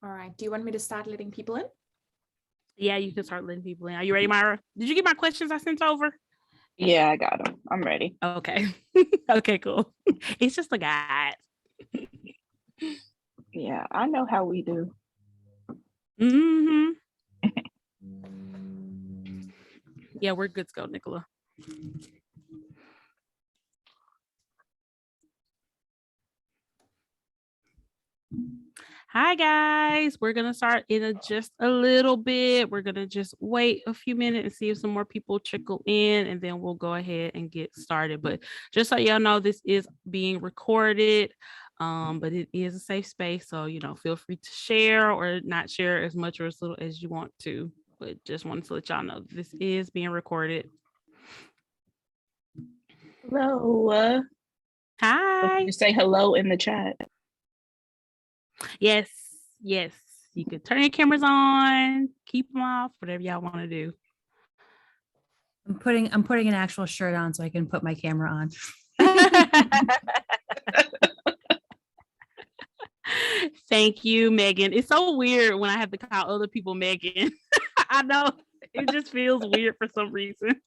All right. Do you want me to start letting people in? Yeah, you can start letting people in. Are you ready, Myra? Did you get my questions I sent over? Yeah, I got them. I'm ready. Okay. Okay, cool. It's just a guide. Yeah, I know how we do. Mm-hmm. Yeah, we're good to go, Nicola. Hi guys, we're gonna start in just a little bit. We're gonna just wait a few minutes and see if some more people trickle in, and then we'll go ahead and get started. But just so y'all know, this is being recorded, but it is a safe space, so feel free to share or not share as much or as little as you want to. But just wanted to let y'all know this is being recorded. Hello. Hi. You say hello in the chat. Yes. You could turn your cameras on, keep them off, whatever y'all want to do. I'm putting an actual shirt on so I can put my camera on. Thank you, Megan. It's so weird when I have to call other people Megan. I know it just feels weird for some reason.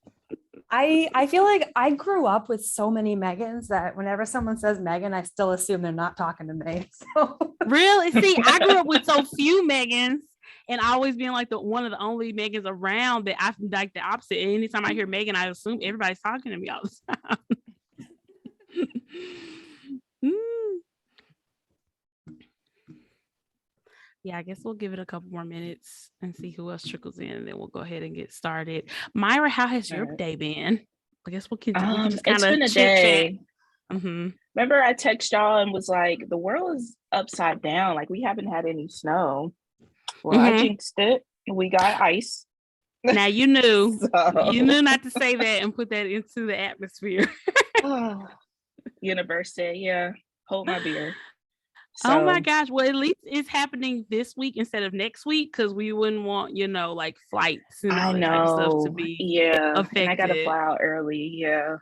I feel like I grew up with so many Megans that whenever someone says Megan, I still assume they're not talking to me. So. Really? See, I grew up with so few Megans, and always being like one of the only Megans around that I like the opposite. And anytime I hear Megan, I assume everybody's talking to me all the time. Yeah, I guess we'll give it a couple more minutes and see who else trickles in, and then we'll go ahead and get started. Myra, how has your day been? I guess we can just kind of been a day. Mm-hmm. Remember I texted y'all and was like, the world is upside down. Like, we haven't had any snow. Well, I jinxed it. We got ice. Now you knew. You knew not to say that and put that into the atmosphere. Universe said, yeah, hold my beer. So, oh my gosh. Well, at least it's happening this week instead of next week, because we wouldn't want, like flights and all that type of stuff to be affected. And I gotta fly out early. Yeah.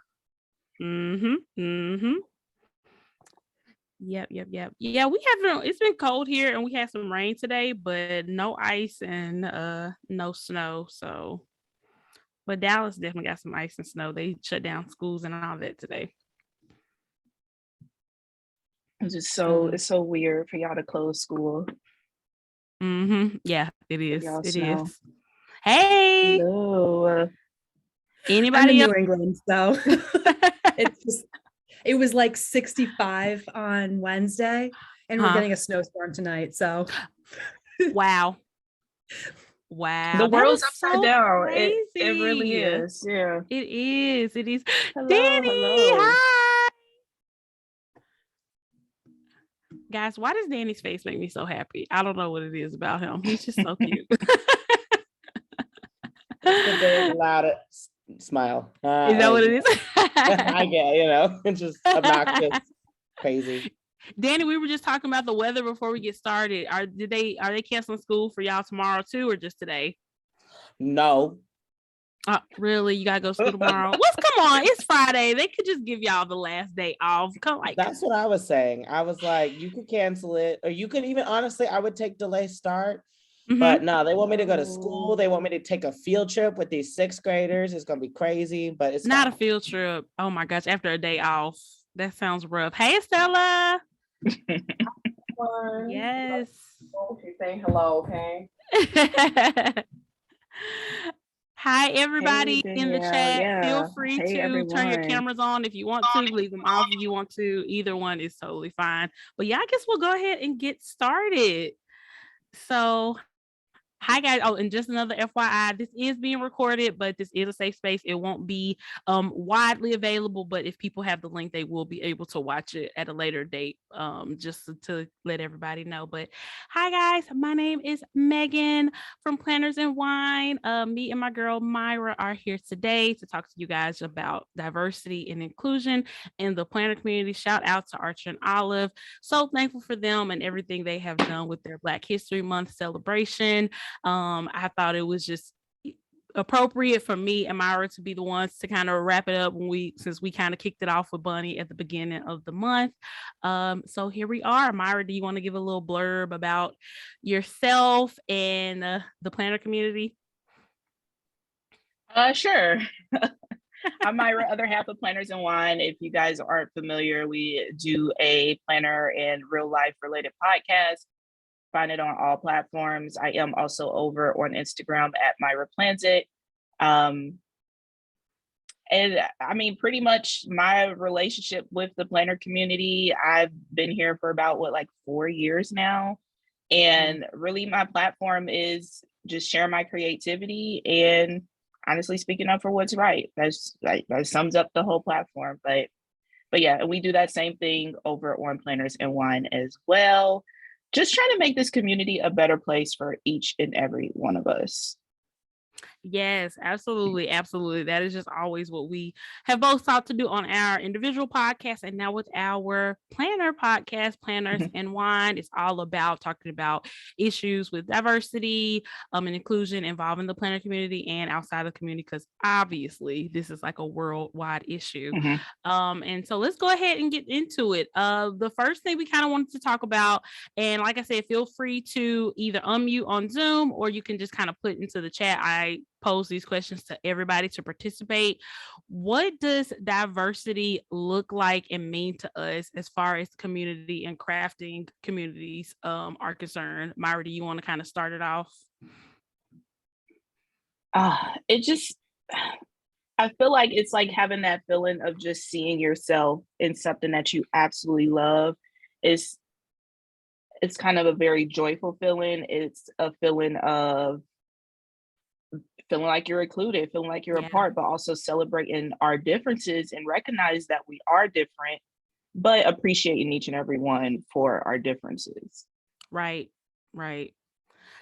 Yep. Yeah, we haven't. It's been cold here, and we had some rain today, but no ice and no snow. So, but Dallas definitely got some ice and snow. They shut down schools and all that today. It's just it's so weird for y'all to close school. Yeah, it is. It is. Hey. Hello. Anybody else? New England, so it was like 65 on Wednesday, and we're getting a snowstorm tonight. So, wow. The world's upside down. It really is. Yeah. It is. Hello, Danny, hello. hi. Guys, why does Danny's face make me so happy? I don't know what it is about him. He's just so cute. The big, loud smile. Is that what it is? I get, it's just obnoxious, crazy. Danny, we were just talking about the weather before we get started. Are they canceling school for y'all tomorrow too, or just today? No. Really? You gotta go to school tomorrow? Come on, it's Friday. They could just give y'all the last day off. That's what I was saying. I was like, you could cancel it, or you could even, honestly, I would take delay start. But no, they want me to go to school. They want me to take a field trip with these 6th graders. It's gonna be crazy, but it's not fine. A field trip. Oh my gosh, after a day off. That sounds rough. Hey, Stella. Yes. She's saying hello, okay? Hi, everybody in the chat. Yeah. Feel free to turn your cameras on if you want to, leave them off if you want to. Either one is totally fine. But yeah, I guess we'll go ahead and get started. So, hi guys. Oh, and just another FYI, this is being recorded, but this is a safe space. It won't be widely available, but if people have the link, they will be able to watch it at a later date, just to let everybody know. But hi guys, my name is Megan from Planners and Wine. Me and my girl Myra are here today to talk to you guys about diversity and inclusion in the planner community. Shout out to Archer and Olive. So thankful for them and everything they have done with their Black History Month celebration. I thought it was just appropriate for me and Myra to be the ones to kind of wrap it up since we kind of kicked it off with Bunny at the beginning of the month. So here we are. Myra, do you want to give a little blurb about yourself and the planner community? Sure. I'm Myra, other half of Planners and Wine. If you guys aren't familiar, we do a planner and real life related podcast. Find it on all platforms. I am also over on Instagram at Myra Plans It. And I mean, pretty much my relationship with the planner community, I've been here for about 4 years now. And really my platform is just sharing my creativity and honestly speaking up for what's right. That sums up the whole platform. But yeah, we do that same thing over on Planners and Wine as well. Just trying to make this community a better place for each and every one of us. Yes, absolutely. Absolutely. That is just always what we have both sought to do on our individual podcast. And now with our planner podcast, Planners and Wine, it's all about talking about issues with diversity and inclusion involving the planner community and outside of the community, because obviously this is like a worldwide issue. And so let's go ahead and get into it. The first thing we kind of wanted to talk about, and like I said, feel free to either unmute on Zoom or you can just kind of put into the chat. I pose these questions to everybody to participate. What does diversity look like and mean to us as far as community and crafting communities are concerned? Myra, do you want to kind of start it off? I feel like it's like having that feeling of just seeing yourself in something that you absolutely love. It's kind of a very joyful feeling. It's a feeling of feeling like you're included, feeling like you're a part, but also celebrating our differences and recognize that we are different, but appreciating each and every one for our differences. Right.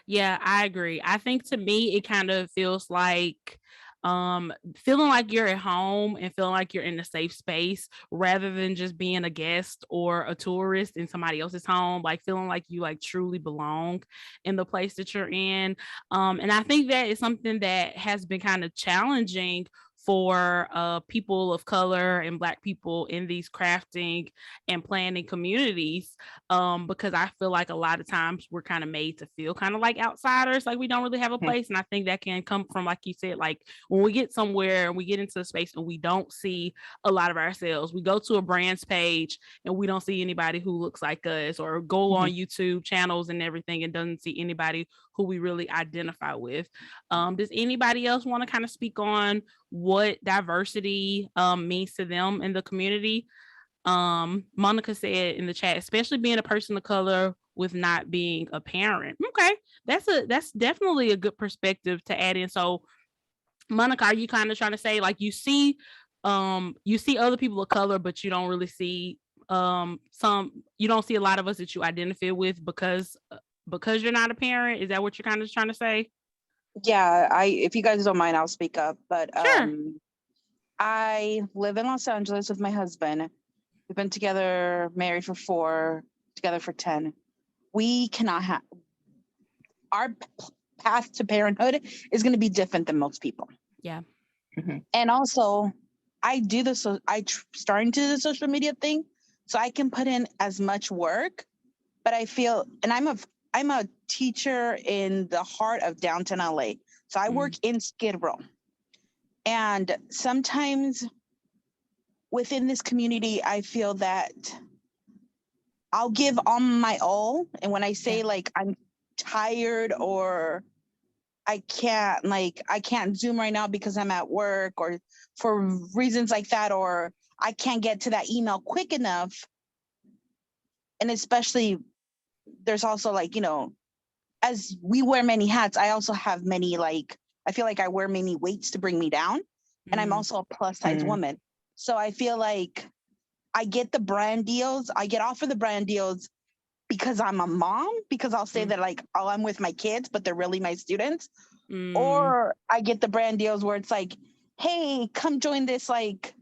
Yeah, I agree. I think to me, it kind of feels like feeling like you're at home and feeling like you're in a safe space rather than just being a guest or a tourist in somebody else's home, like feeling like you like truly belong in the place that you're in. And I think that is something that has been kind of challenging for people of color and Black people in these crafting and planning communities, because I feel like a lot of times we're kind of made to feel kind of like outsiders, like we don't really have a place. And I think that can come from, like you said, like when we get somewhere and we get into a space and we don't see a lot of ourselves, we go to a brand's page and we don't see anybody who looks like us, or go on YouTube channels and everything and doesn't see anybody who we really identify with. Does anybody else want to kind of speak on what diversity means to them in the community? Monica said in the chat, especially being a person of color with not being a parent. Okay, that's definitely a good perspective to add in. So Monica, are you kind of trying to say like you see other people of color, but you don't really see you don't see a lot of us that you identify with because you're not a parent? Is that what you're kind of trying to say? Yeah, if you guys don't mind, I'll speak up. But sure. I live in Los Angeles with my husband. We've been together, married for 4, together for 10. We cannot have our path to parenthood is going to be different than most people. Yeah. And also, I do this. Starting to do the social media thing, so I can put in as much work. But I feel, and I'm a teacher in the heart of downtown LA. So I work in Skid Row. And sometimes within this community, I feel that I'll give all my all. And when I say like I'm tired or I can't Zoom right now because I'm at work or for reasons like that, or I can't get to that email quick enough. And especially there's also like, as we wear many hats, I also have many, I feel like I wear many weights to bring me down. And I'm also a plus size woman. So I feel like I get the brand deals. I get offered the brand deals because I'm a mom, because I'll say that like, oh, I'm with my kids, but they're really my students. Or I get the brand deals where it's like, hey, come join this, like,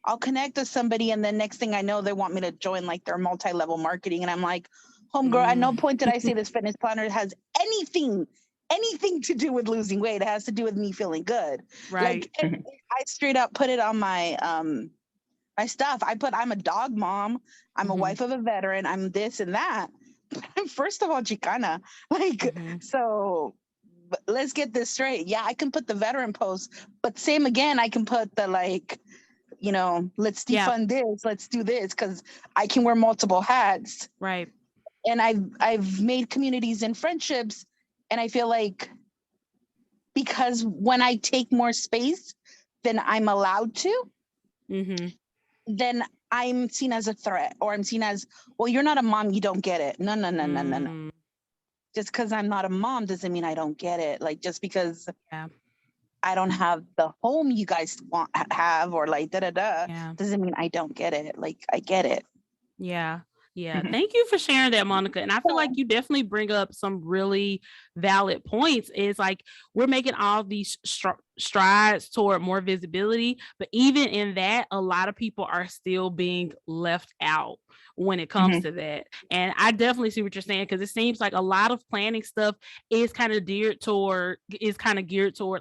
I'll connect with somebody. And then next thing I know, they want me to join like their multi-level marketing. And I'm like, homegirl, at no point did I say this fitness planner has anything anything to do with losing weight. It has to do with me feeling good. Right. Like I straight up put it on my my stuff. I'm a dog mom. I'm a wife of a veteran. I'm this and that. First of all, Chicana. Like, so let's get this straight. Yeah, I can put the veteran post, but same again, I can put the like, you know, let's defund this, let's do this, because I can wear multiple hats. Right. And I've made communities and friendships, and I feel like because when I take more space than I'm allowed to, then I'm seen as a threat, or I'm seen as, well, you're not a mom, you don't get it. No. Just because I'm not a mom doesn't mean I don't get it. Like, just because I don't have the home you guys have, or like doesn't mean I don't get it. Like, I get it. Yeah. Thank you for sharing that, Monica. And I feel like you definitely bring up some really valid points. It's like we're making all these strides toward more visibility, but even in that, a lot of people are still being left out when it comes to that. And I definitely see what you're saying, because it seems like a lot of planning stuff is kind of geared toward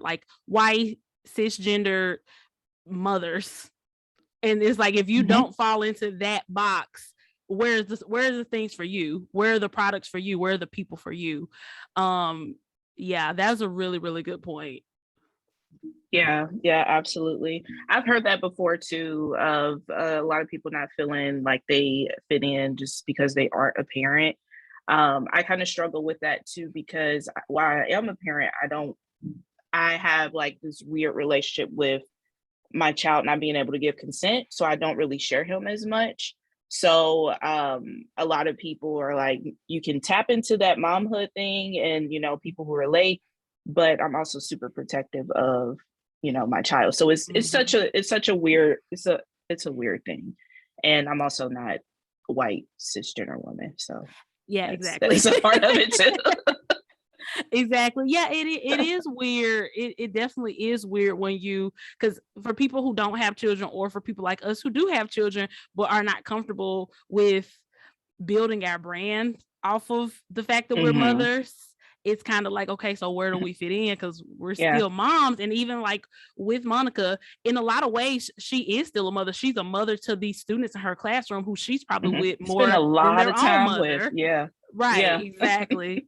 like white cisgender mothers. And it's like, if you don't fall into that box, where are the things for you? Where are the products for you? Where are the people for you? That's a really, really good point. Yeah, absolutely. I've heard that before too, of a lot of people not feeling like they fit in just because they aren't a parent. I kind of struggle with that too, because while I am a parent, I have like this weird relationship with my child not being able to give consent. So I don't really share him as much. So a lot of people are like, you can tap into that momhood thing, and, you know, people who relate, but I'm also super protective of, you know, my child. So it's such a weird thing. And I'm also not a white cisgender woman. So exactly. That's a part of it too. Exactly. Yeah, it is weird. It definitely is weird when because for people who don't have children, or for people like us who do have children but are not comfortable with building our brand off of the fact that we're mothers, it's kind of like, okay, so where do we fit in? Because we're still moms. And even like with Monica, in a lot of ways, she is still a mother. She's a mother to these students in her classroom who she's probably with more Spend a lot than of their time own mother. with. Right. Yeah. Exactly.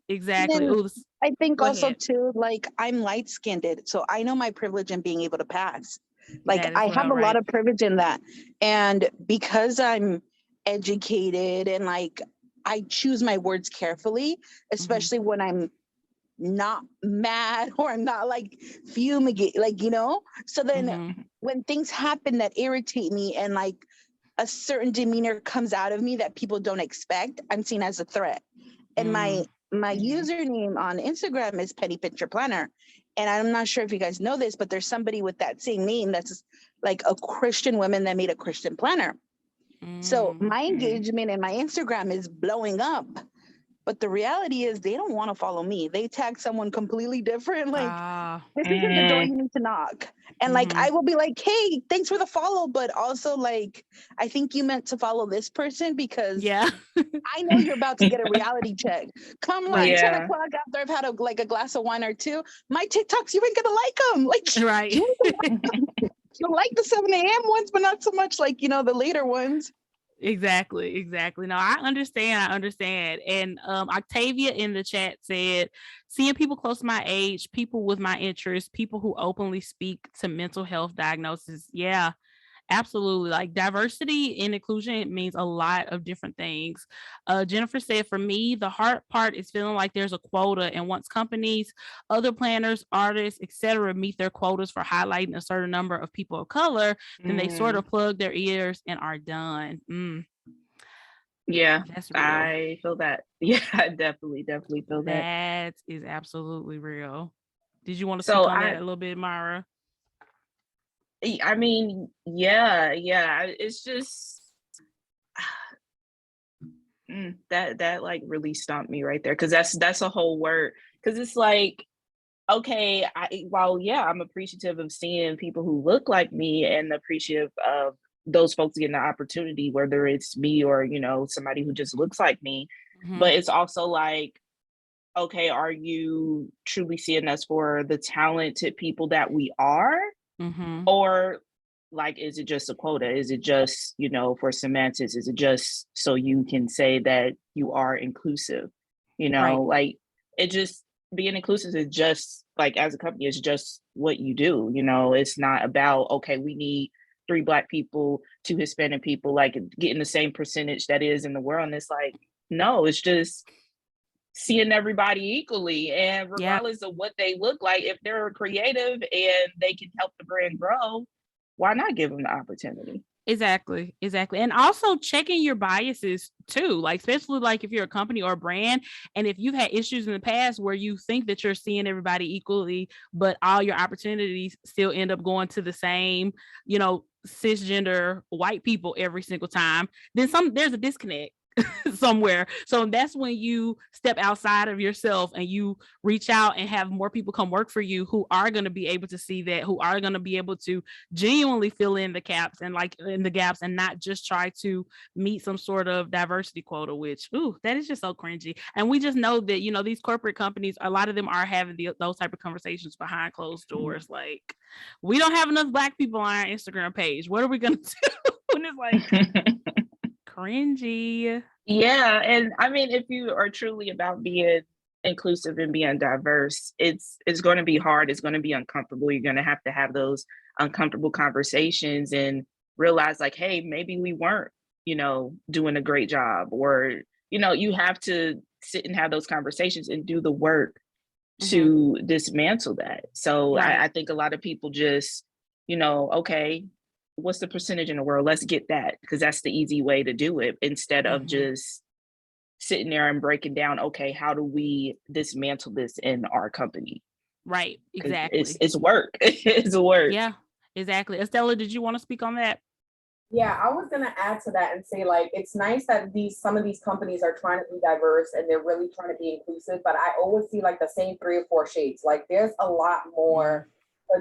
I think also ahead. too, like, I'm light skinned, so I know my privilege in being able to pass. Like, I have a lot of privilege in that. And because I'm educated and like I choose my words carefully, especially when I'm not mad or I'm not like fumigate, like, you know, so then when things happen that irritate me and like a certain demeanor comes out of me that people don't expect, I'm seen as a threat. And my username on Instagram is Penny Picture Planner. And I'm not sure if you guys know this, but there's somebody with that same name that's like a Christian woman that made a Christian planner. So my engagement and my Instagram is blowing up. But the reality is they don't want to follow me. They tag someone completely different. Like, this isn't the door you need to knock. And like, I will be like, hey, thanks for the follow. But also like, I think you meant to follow this person because I know you're about to get a reality check. Come like 10 o'clock after I've had a glass of wine or two, my TikToks, you ain't gonna like them. Like, you like the 7 a.m. ones, but not so much like, you know, the later ones. Exactly. No, I understand. And Octavia in the chat said, seeing people close to my age, people with my interests, people who openly speak to mental health diagnosis. Yeah, absolutely. Like, diversity and inclusion means a lot of different things. Jennifer said, for me, the hard part is feeling like there's a quota, and once companies, other planners, artists, etc., meet their quotas for highlighting a certain number of people of color, then they sort of plug their ears and are done. Yeah, that's real. I feel that. Yeah, I definitely feel that. That is absolutely real. Did you want to speak on that a little bit, Myra? I mean, yeah. It's just that like really stomped me right there, because that's a whole word. Because it's like, okay, I'm appreciative of seeing people who look like me, and appreciative of those folks getting the opportunity, whether it's me or, you know, somebody who just looks like me. But it's also like, okay, are you truly seeing us for the talented people that we are? Mm-hmm. Or like, is it just a quota? Is it just, for semantics? Is it just so you can say that you are inclusive? Right. Like, it just, being inclusive is just like, as a company, it's just what you do. It's not about, okay, we need 3 Black people, 2 Hispanic people, like getting the same percentage that is in the world. And it's like, no, it's just seeing everybody equally, and regardless of what they look like, if they're creative and they can help the brand grow, why not give them the opportunity? Exactly. And also checking your biases too, like especially like if you're a company or a brand, and if you've had issues in the past where you think that you're seeing everybody equally, but all your opportunities still end up going to the same, cisgender white people every single time, then there's a disconnect somewhere. So that's when you step outside of yourself and you reach out and have more people come work for you who are going to be able to see that, who are going to be able to genuinely fill in the gaps and not just try to meet some sort of diversity quota, which that is just so cringy. And we just know that these corporate companies, a lot of them are having those type of conversations behind closed doors. Like, we don't have enough Black people on our Instagram page, what are we gonna do? And it's like cringy. Yeah, and I mean, if you are truly about being inclusive and being diverse, it's going to be hard. It's going to be uncomfortable. You're going to have those uncomfortable conversations and realize, like, hey, maybe we weren't, doing a great job, or you have to sit and have those conversations and do the work to dismantle that. So Right. I think a lot of people just, okay, what's the percentage in the world? Let's get that, because that's the easy way to do it, instead of just sitting there and breaking down, okay, how do we dismantle this in our company? Right. Exactly. It's work. It's work. Yeah, exactly. Estella, did you want to speak on that? Yeah, I was gonna add to that and say, like, it's nice that some of these companies are trying to be diverse and they're really trying to be inclusive, but I always see like the same 3 or 4 shades. Like, there's a lot more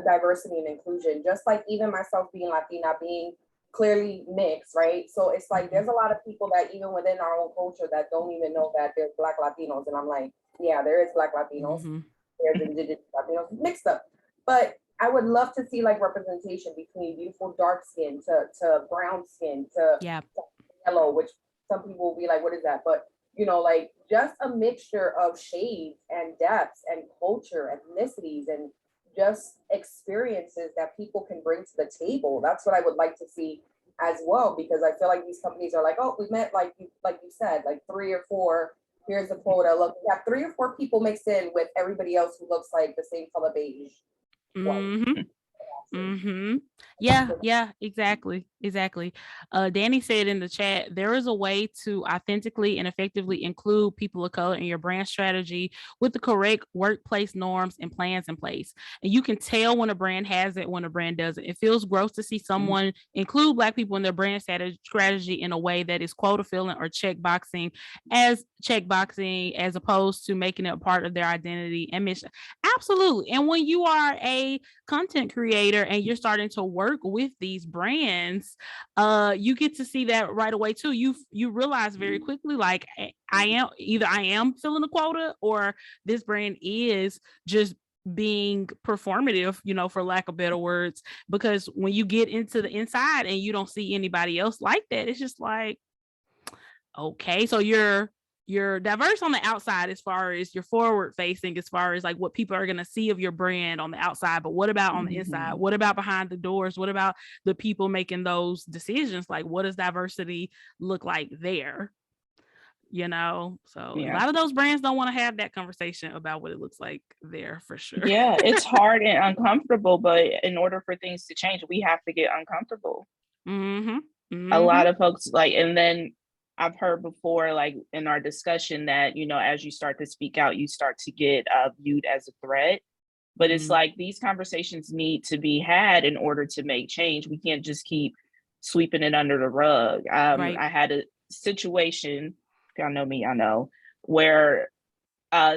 diversity and inclusion, just like even myself being Latina, being clearly mixed, right? So it's like there's a lot of people that even within our own culture that don't even know that there's Black Latinos, and I'm like, yeah, there is Black Latinos, there's indigenous Latinos mixed up, but I would love to see like representation between beautiful dark skin to brown skin to yellow, which some people will be like, what is that? But like just a mixture of shades and depths and culture, ethnicities, and just experiences that people can bring to the table. That's what I would like to see as well, because I feel like these companies are like, oh, we met like you said, like 3 or 4. Here's the quota. Look, we have 3 or 4 people mixed in with everybody else who looks like the same color beige. Yeah, exactly. Danny said in the chat, there is a way to authentically and effectively include people of color in your brand strategy with the correct workplace norms and plans in place. And you can tell when a brand has it, when a brand doesn't. It feels gross to see someone include Black people in their brand strategy in a way that is quota filling or checkboxing as opposed to making it a part of their identity and mission. Absolutely. And when you are a content creator and you're starting to work with these brands, you get to see that right away too. You realize very quickly, like, I am filling a quota, or this brand is just being performative, for lack of better words. Because when you get into the inside and you don't see anybody else like that, it's just like, okay, so you're diverse on the outside as far as you're forward facing, as far as like what people are going to see of your brand on the outside. But what about on the inside? What about behind the doors? What about the people making those decisions? Like, what does diversity look like there? So a lot of those brands don't want to have that conversation about what it looks like there, for sure. Yeah, it's hard and uncomfortable, but in order for things to change, we have to get uncomfortable. A lot of folks and then I've heard before, like in our discussion, that, as you start to speak out, you start to get viewed as a threat. But it's like these conversations need to be had in order to make change. We can't just keep sweeping it under the rug. I had a situation, if y'all know me, I know, where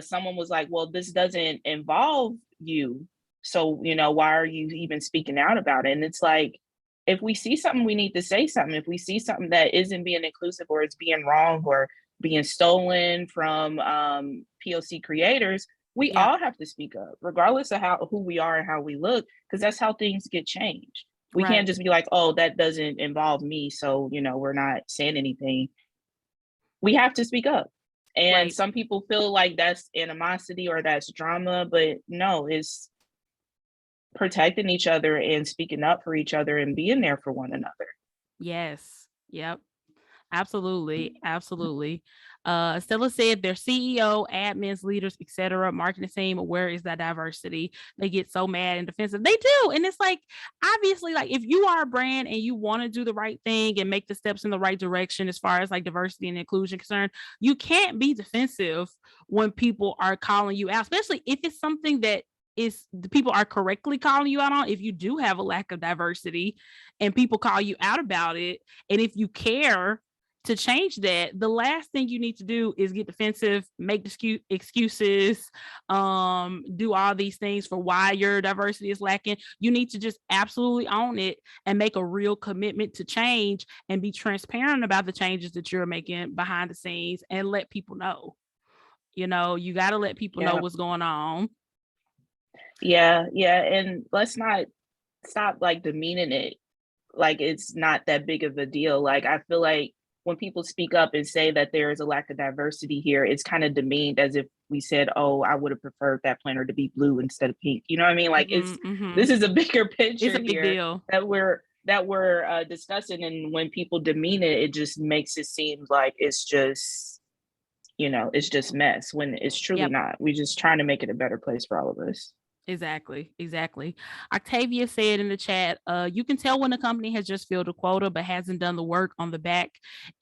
someone was like, well, this doesn't involve you. So, why are you even speaking out about it? And it's like, if we see something, we need to say something. If we see something that isn't being inclusive, or it's being wrong, or being stolen from POC creators, we all have to speak up, regardless of who we are and how we look, because that's how things get changed. We can't just be like, oh, that doesn't involve me, so we're not saying anything. We have to speak up. And some people feel like that's animosity or that's drama, but no, it's protecting each other and speaking up for each other and being there for one another. Yes. Yep. Absolutely. Stella said their CEO, admins, leaders, etc., marketing team, where is that diversity? They get so mad and defensive. They do. And it's like, obviously, like if you are a brand and you want to do the right thing and make the steps in the right direction as far as like diversity and inclusion concerned, you can't be defensive when people are calling you out, especially if it's something that is the people are correctly calling you out on. If you do have a lack of diversity and people call you out about it, and if you care to change that, the last thing you need to do is get defensive, make excuses, do all these things for why your diversity is lacking. You need to just absolutely own it and make a real commitment to change and be transparent about the changes that you're making behind the scenes and let people know. You got to let people know what's going on. Yeah. And let's not stop like demeaning it. Like it's not that big of a deal. Like I feel like when people speak up and say that there is a lack of diversity here, it's kind of demeaned as if we said, oh, I would have preferred that planner to be blue instead of pink. You know what I mean? Like this is a bigger picture. It's a big deal that we're discussing. And when people demean it, it just makes it seem like it's just, it's just mess when it's truly not. We're just trying to make it a better place for all of us. Exactly. Octavia said in the chat, you can tell when a company has just filled a quota but hasn't done the work on the back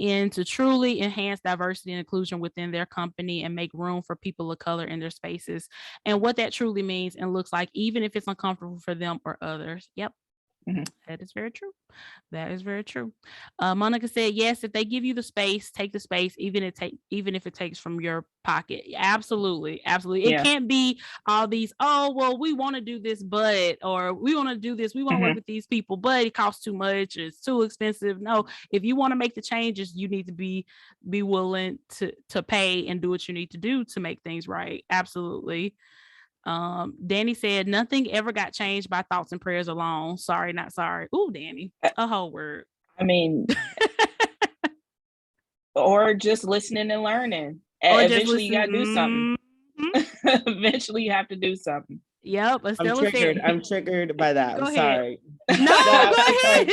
end to truly enhance diversity and inclusion within their company and make room for people of color in their spaces, and what that truly means and looks like, even if it's uncomfortable for them or others. Yep. That is very true. Monica said, yes, if they give you the space, take the space, even if it takes from your pocket. Absolutely. It can't be all these, oh, well, we want to do this, or we want to do this, we want to work with these people, but it costs too much, it's too expensive. No, if you want to make the changes, you need to be willing to pay and do what you need to do to make things right. Absolutely. Danny said nothing ever got changed by thoughts and prayers alone. Sorry, not sorry. Ooh, Danny, a whole word. I mean, or just listening and learning. Or eventually you gotta do something. Eventually you have to do something. Yep. I'm triggered by that. Go I'm ahead. sorry. No, go ahead.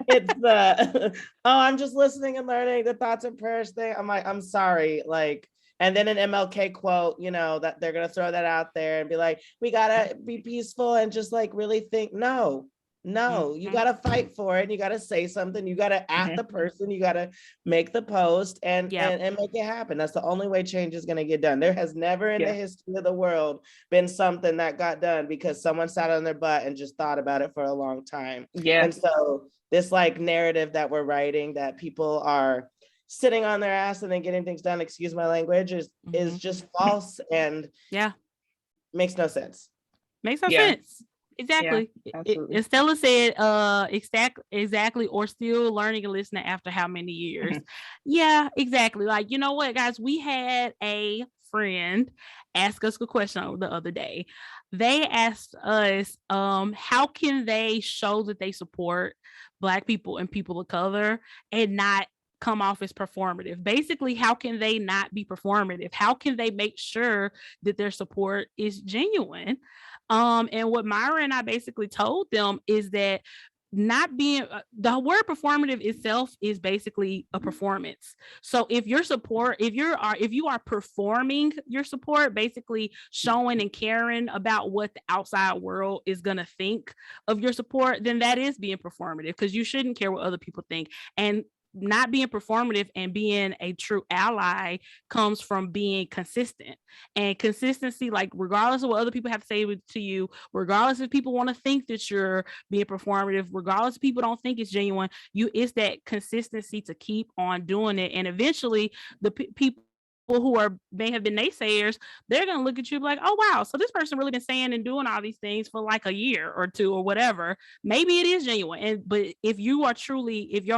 It's the I'm just listening and learning, the thoughts and prayers thing. I'm like, I'm sorry. Like, and then an MLK quote, that they're gonna throw that out there and be like, we gotta be peaceful and just like really think. No, you gotta fight for it. And you gotta say something. You gotta at the person. You gotta make the post and make it happen. That's the only way change is gonna get done. There has never in the history of the world been something that got done because someone sat on their butt and just thought about it for a long time. Yeah. And so this like narrative that we're writing that people are sitting on their ass and then getting things done, excuse my language, is just false and makes no sense. Makes no sense. Exactly. And Stella said exactly, or still learning and listening after how many years. Yeah, exactly. Like, you know what, guys, we had a friend ask us a question the other day. They asked us how can they show that they support Black people and people of color and not come off as performative? Basically, how can they not be performative? How can they make sure that their support is genuine? And what Myra and I basically told them is that not being the word performative itself is basically a performance. So if your support, if you are performing your support, basically showing and caring about what the outside world is going to think of your support, then that is being performative, because you shouldn't care what other people think. And not being performative and being a true ally comes from being consistent. And consistency, like regardless of what other people have to say to you, regardless if people want to think that you're being performative, regardless if people don't think it's genuine, it's that consistency to keep on doing it. And eventually the people who may have been naysayers, they're going to look at you like, oh, wow. So this person really been saying and doing all these things for like a year or two or whatever. Maybe it is genuine. But if your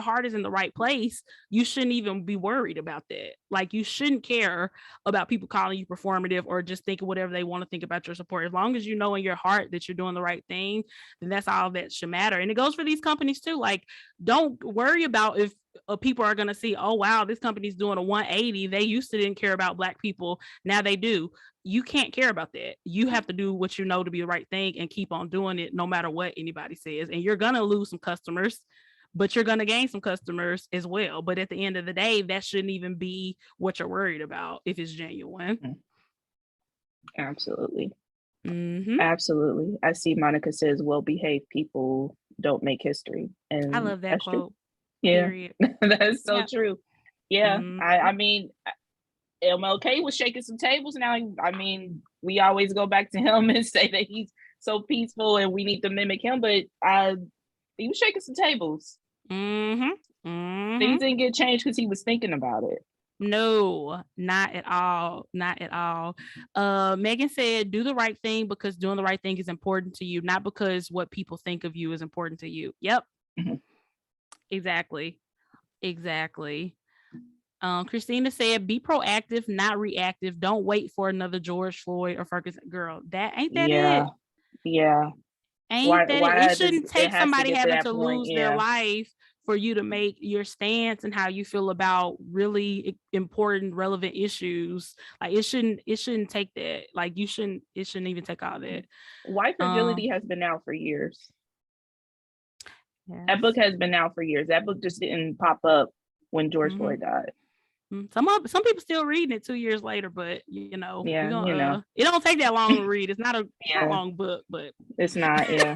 heart is in the right place, you shouldn't even be worried about that. Like, you shouldn't care about people calling you performative or just thinking whatever they want to think about your support. As long as you know in your heart that you're doing the right thing, then that's all that should matter. And it goes for these companies too. Like, don't worry about if people are going to see, oh, wow, this company's doing a 180. They used to didn't care about Black people. Now they do. You can't care about that. You have to do what you know to be the right thing and keep on doing it no matter what anybody says. And you're going to lose some customers, but you're going to gain some customers as well. But at the end of the day, that shouldn't even be what you're worried about if it's genuine. Absolutely. Mm-hmm. Absolutely. I see Monica says, well-behaved people don't make history. And I love that quote. True. Yeah, that's so true. Yeah, Mm-hmm. I mean, MLK was shaking some tables. Now, I mean, we always go back to him and say that he's so peaceful and we need to mimic him, but he was shaking some tables. Mm-hmm. Mm-hmm. Things didn't get changed because he was thinking about it. No, not at all. Not at all. Megan said, do the right thing because doing the right thing is important to you, not because what people think of you is important to you. Yep. Mm-hmm. Exactly. Christina said, be proactive, not reactive. Don't wait for another George Floyd or Ferguson. Girl, ain't that it? Yeah. Ain't that it? It shouldn't take somebody having to lose their life for you to make your stance and how you feel about really important, relevant issues. Like, it shouldn't take that. Like, it shouldn't even take all that. White Fragility has been out for years. Yes. That book has been out for years. That book just didn't pop up when George Floyd died. Some people still reading it 2 years later, but it don't take that long to read. It's not a long book, but it's not. Yeah.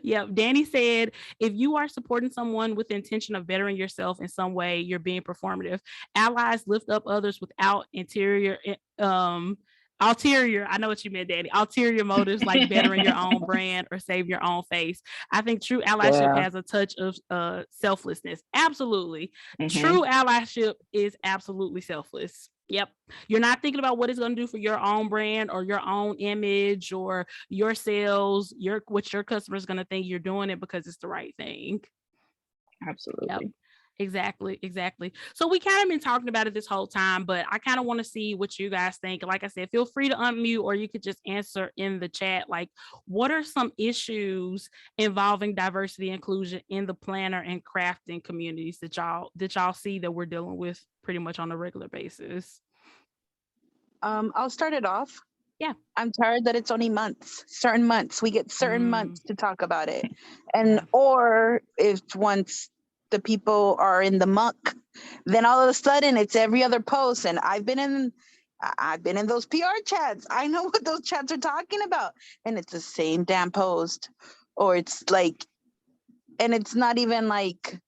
Yep. Danny said, if you are supporting someone with the intention of bettering yourself in some way, you're being performative. Allies lift up others without ulterior, I know what you meant, Danny. Ulterior motives like bettering your own brand or save your own face. I think true allyship has a touch of selflessness. Absolutely. Mm-hmm. True allyship is absolutely selfless. Yep. You're not thinking about what it's going to do for your own brand or your own image or your sales, what your customer's going to think. You're doing it because it's the right thing. Absolutely. Yep. Exactly. So we kind of been talking about it this whole time, but I kind of want to see what you guys think. Like I said, feel free to unmute or you could just answer in the chat. Like, what are some issues involving diversity inclusion in the planner and crafting communities that y'all see that we're dealing with pretty much on a regular basis? I'll start it off. Yeah. I'm tired that it's only certain months. We get certain months to talk about it. And or if once the people are in the muck, then all of a sudden it's every other post. And I've been in those PR chats. I know what those chats are talking about. And it's the same damn post. Or it's like, and it's not even like,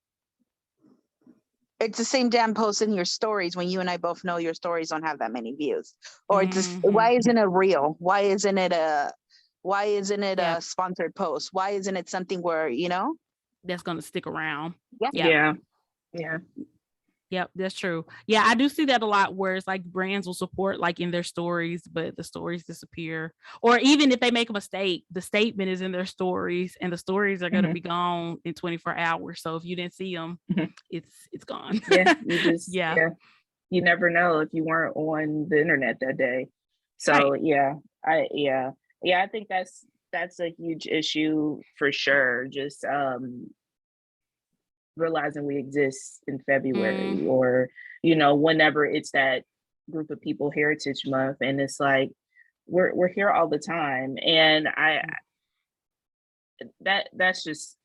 it's the same damn post in your stories when you and I both know your stories don't have that many views. Or it's just, why isn't it real? Why isn't it a sponsored post? Why isn't it something where, that's going to stick around? Yeah. Yep, that's true. Yeah, I do see that a lot where it's like brands will support like in their stories, but the stories disappear. Or even if they make a mistake, the statement is in their stories and the stories are going to be gone in 24 hours. So if you didn't see them, it's gone. Yeah, you never know if you weren't on the internet that day. So I think that's a huge issue for sure. Just realizing we exist in February or, whenever it's that group of people Heritage Month. And it's like, we're here all the time. And that's just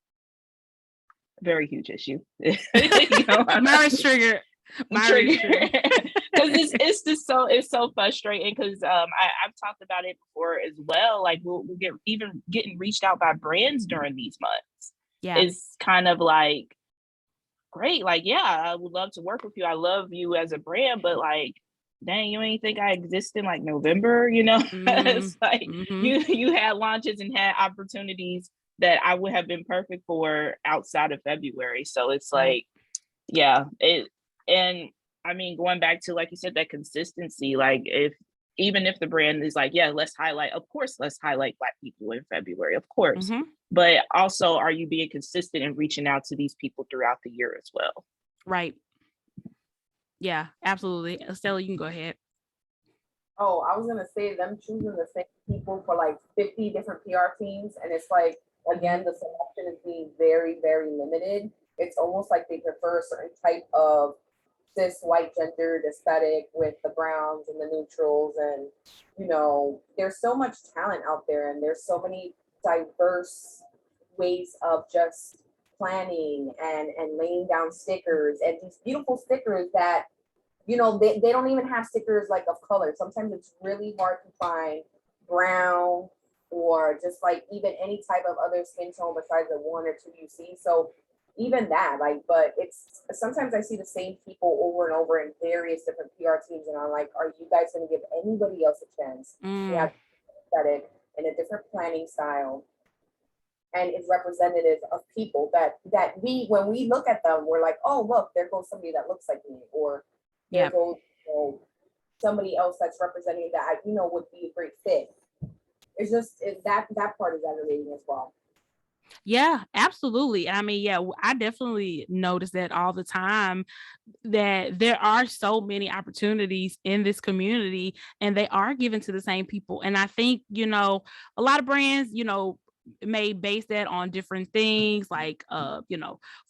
a very huge issue. Myra's trigger. Because it's so frustrating because I've talked about it before as well. Like we'll get even getting reached out by brands during these months. Yeah, it's kind of like, great, like, yeah, I would love to work with you. I love you as a brand, but like, dang, you ain't think I exist in like November, It's like you had launches and had opportunities that I would have been perfect for outside of February. So it's like, and I mean, going back to, like you said, that consistency, like even if the brand is like, yeah, let's highlight Black people in February, of course. Mm-hmm. But also, are you being consistent and reaching out to these people throughout the year as well? Right. Yeah, absolutely. Estella, you can go ahead. Oh, I was gonna say them choosing the same people for like 50 different PR teams, and it's like, again, the selection is being very, very limited. It's almost like they prefer a certain type of cis white gendered aesthetic with the browns and the neutrals, and there's so much talent out there, and there's so many diverse ways of just planning and laying down stickers, and these beautiful stickers that they don't even have stickers like of color. Sometimes it's really hard to find brown or just like even any type of other skin tone besides the one or two you see. So even that, but it's sometimes I see the same people over and over in various different PR teams, and I'm like, are you guys going to give anybody else a chance? They have aesthetic and a different planning style, and is representative of people that we, when we look at them, we're like, oh, look, there goes somebody that looks like me, or there goes somebody else that's representing that would be a great fit. It's just that part is aggravating as well. Yeah, absolutely. I mean, yeah, I definitely notice that all the time, that there are so many opportunities in this community and they are given to the same people. And I think, a lot of brands, may base that on different things like,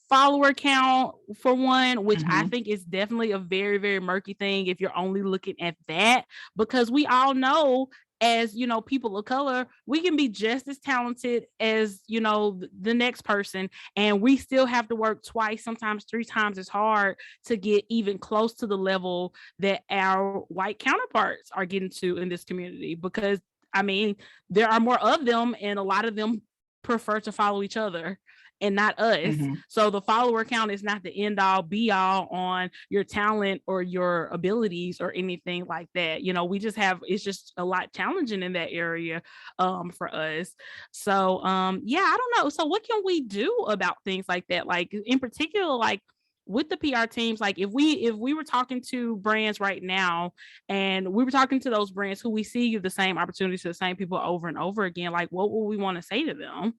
follower count for one, which I think is definitely a very, very murky thing if you're only looking at that, because we all know, as people of color, we can be just as talented as the next person, and we still have to work twice, sometimes 3 times as hard to get even close to the level that our white counterparts are getting to in this community, because I mean, there are more of them, and a lot of them prefer to follow each other and not us. So the follower count is not the end all be all on your talent or your abilities or anything like that. We just it's just a lot challenging in that area for us. So yeah, I don't know. So what can we do about things like that? Like in particular, like with the PR teams, like if we were talking to brands right now and we were talking to those brands who we see the same opportunities to the same people over and over again, like what would we want to say to them?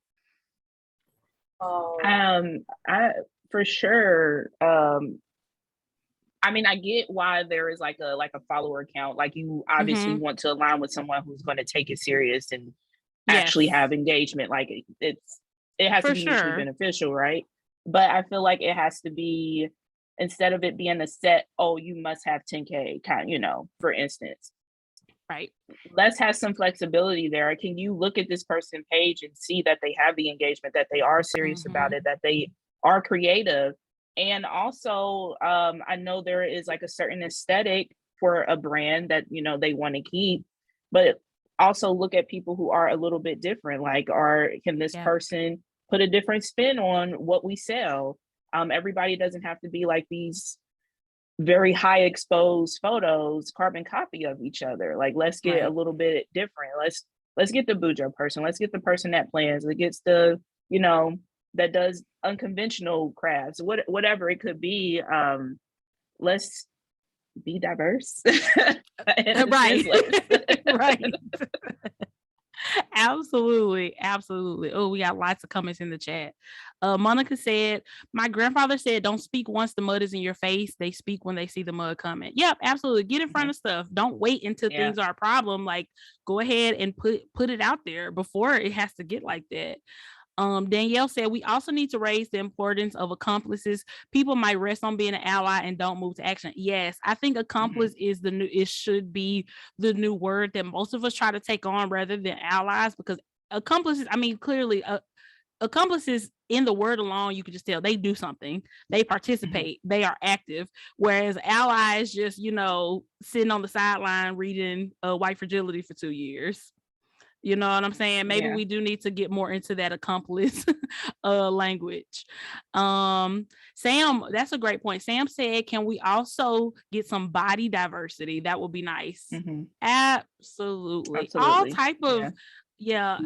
I for sure. I mean, I get why there is like a follower count. Like you obviously want to align with someone who's going to take it serious and actually have engagement. Like it has to be mutually beneficial, right? But I feel like it has to be, instead of it being a set, oh, you must have 10K kind, for instance. Right. Let's have some flexibility there. Can you look at this person page and see that they have the engagement, that they are serious about it, that they are creative? And also, I know there is like a certain aesthetic for a brand that, they want to keep, but also look at people who are a little bit different. Like, can this person put a different spin on what we sell? Everybody doesn't have to be like these very high exposed photos, carbon copy of each other. Like, let's get a little bit different. Let's get the Bujo person. Let's get the person that plans. That gets the, that does unconventional crafts, whatever it could be. Let's be diverse. Right. Right. Absolutely. Oh, we got lots of comments in the chat. Monica said, my grandfather said, don't speak once the mud is in your face. They speak when they see the mud coming. Yep, absolutely. Get in front of stuff. Don't wait until things are a problem. Like, go ahead and put it out there before it has to get like that. Danielle said, we also need to raise the importance of accomplices. People might rest on being an ally and don't move to action. Yes, I think accomplice is it should be the new word that most of us try to take on rather than allies, because accomplices, I mean, clearly accomplices, in the word alone, you can just tell they do something, they participate, they are active, whereas allies just, sitting on the sideline reading White Fragility for 2 years. You know what I'm saying? Maybe we do need to get more into that accomplice language. Sam, that's a great point. Sam said, can we also get some body diversity? That would be nice. Absolutely. All type of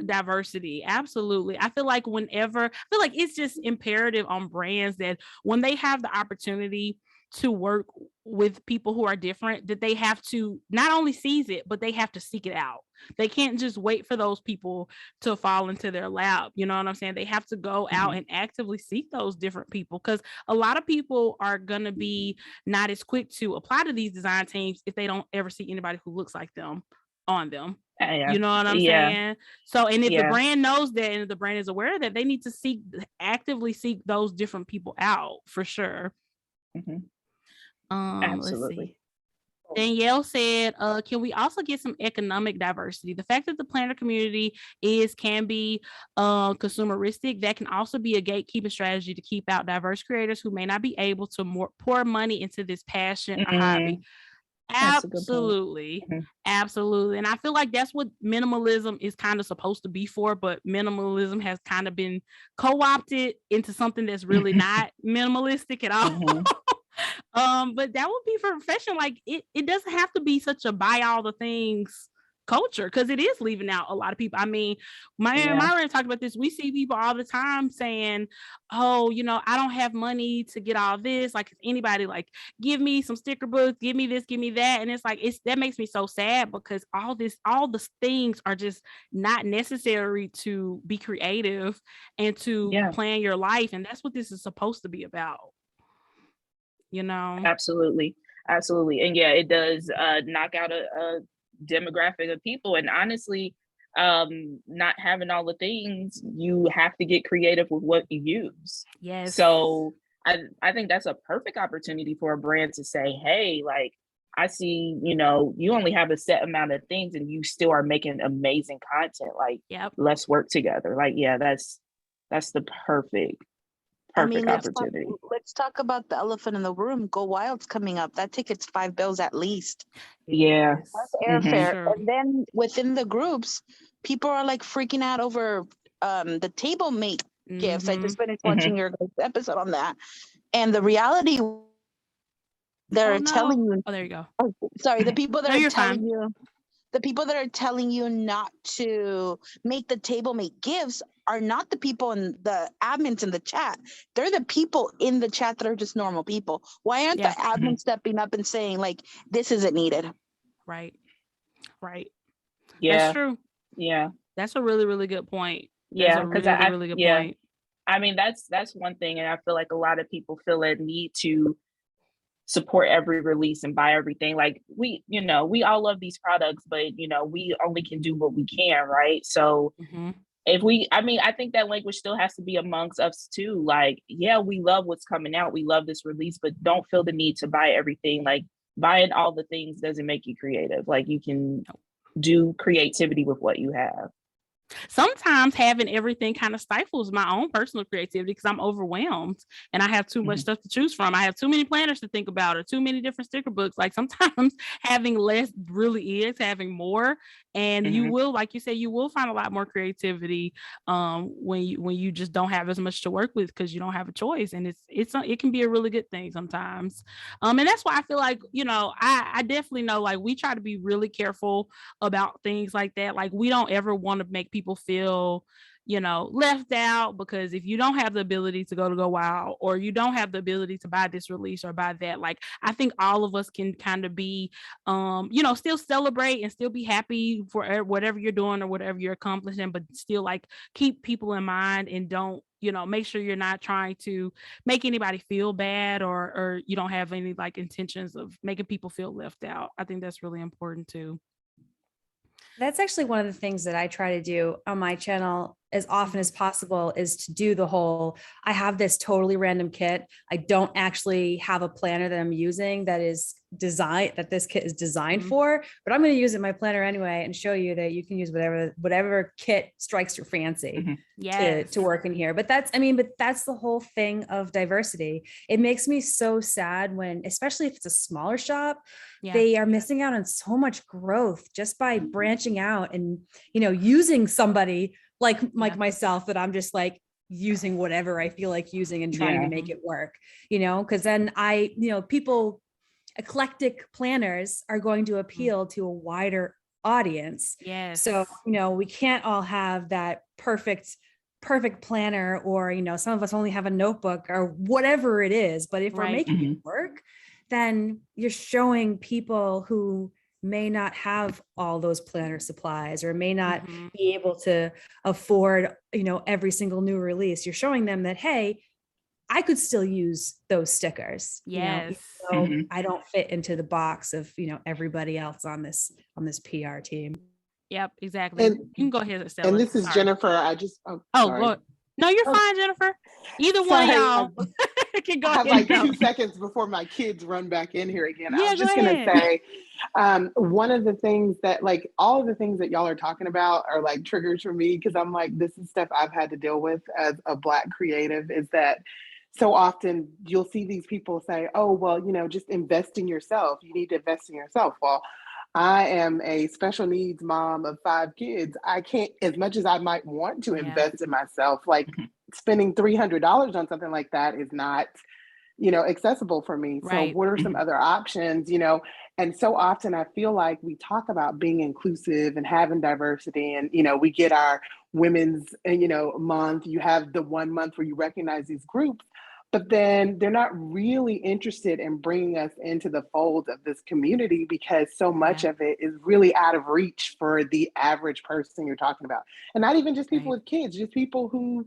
diversity. Absolutely. I feel like it's just imperative on brands that when they have the opportunity to work with people who are different, that they have to not only seize it, but they have to seek it out. They can't just wait for those people to fall into their lap. You know what I'm saying? They have to go out and actively seek those different people, because a lot of people are going to be not as quick to apply to these design teams if they don't ever see anybody who looks like them on them. You know what I'm saying? So, and if the brand knows that, and if the brand is aware of that, they need to actively seek those different people out for sure. Absolutely. Let's see. Danielle said, can we also get some economic diversity? The fact that the planner community can be consumeristic, that can also be a gatekeeping strategy to keep out diverse creators who may not be able to pour money into this passion or hobby. Absolutely. Absolutely. And I feel like that's what minimalism is kind of supposed to be for, but minimalism has kind of been co-opted into something that's really not minimalistic at all. But that would be for profession. Like it doesn't have to be such a buy all the things culture, because it is leaving out a lot of people. I mean, Myra and Myra talked about this. We see people all the time saying, oh, you know, I don't have money to get all this. Like, if anybody like give me some sticker books, give me this, give me that. And it's like, that makes me so sad, because all the things are just not necessary to be creative and to plan your life. And that's what this is supposed to be about. You know? Absolutely. And it does knock out a demographic of people. And honestly, not having all the things, you have to get creative with what you use. Yes. So I think that's a perfect opportunity for a brand to say, hey, like, I see, you know, you only have a set amount of things and you still are making amazing content. Like, let's work together. Like, that's the perfect opportunity. Let's talk about the elephant in the room. Go Wild's coming up. That ticket's $5 at least. Yeah. Plus airfare. Sure. And then within the groups, people are like freaking out over the table mate gifts. I just finished watching your episode on that. And the reality they're telling you. Oh, there you go. Oh, sorry, the people that are telling fine. you. The people that are telling you not to make the table mate gifts are not the people in the admins in the chat. They're the people in the chat that are just normal people. Why aren't the admins stepping up and saying, like, this isn't needed? Right. Yeah. That's true. Yeah. That's a really, really good point. That's a really good point. I mean, that's one thing. And I feel like a lot of people feel a need to support every release and buy everything. Like, we all love these products, but you know, we only can do what we can, right? So I think that language still has to be amongst us too. Like, we love what's coming out, we love this release, but don't feel the need to buy everything. Like, buying all the things doesn't make you creative. Like, you can do creativity with what you have. Sometimes having everything kind of stifles my own personal creativity, because I'm overwhelmed and I have too much stuff to choose from. I have too many planners to think about, or too many different sticker books. Like, sometimes having less really is having more. And you will, like you said, you will find a lot more creativity when you just don't have as much to work with, because you don't have a choice. And it can be a really good thing sometimes. And that's why I feel like, you know, I definitely know, like, we try to be really careful about things like that. Like, we don't ever want to make people feel, you know, left out, because if you don't have the ability to go Wild, or you don't have the ability to buy this release or buy that, like, I think all of us can kind of be you know, still celebrate and still be happy for whatever you're doing or whatever you're accomplishing, but still, like, keep people in mind, and don't, you know, make sure you're not trying to make anybody feel bad, or you don't have any like intentions of making people feel left out. I think that's really important too. That's actually one of the things that I try to do on my channel as often as possible, is to do the whole, I have this totally random kit. I don't actually have a planner that I'm using that this kit is designed for, but I'm going to use it in my planner anyway, and show you that you can use whatever kit strikes your fancy to work in here. But that's the whole thing of diversity. It makes me so sad when, especially if it's a smaller shop, they are missing out on so much growth just by branching out and, you know, using somebody like myself, that I'm just like using whatever I feel like using and trying to make it work, you know, because then eclectic planners are going to appeal to a wider audience. So, you know, we can't all have that perfect perfect planner, or, some of us only have a notebook or whatever it is. But if we're making it work, then you're showing people who may not have all those planner supplies or may not be able to afford, every single new release. You're showing them that, hey, I could still use those stickers. Yes. So I don't fit into the box of, everybody else on this PR team. Yep, exactly. And, you can go ahead, Stella. And this is Jennifer. I just, sorry. Go. No, you're fine, Jennifer. Either one of y'all can go I have ahead. like 2 seconds before my kids run back in here again. Yeah, I was just going to say, one of the things that, like, all of the things that y'all are talking about are like triggers for me, because I'm like, this is stuff I've had to deal with as a Black creative, is that so often you'll see these people say, oh, well, just invest in yourself. You need to invest in yourself. Well, I am a special needs mom of 5 kids. I can't, as much as I might want to invest in myself, like spending $300 on something like that is not, accessible for me. Right. So what are some other options, And so often I feel like we talk about being inclusive and having diversity, and, we get our women's, month. You have the 1 month where you recognize these groups, but then they're not really interested in bringing us into the fold of this community, because so much of it is really out of reach for the average person you're talking about. And not even just people with kids, just people who,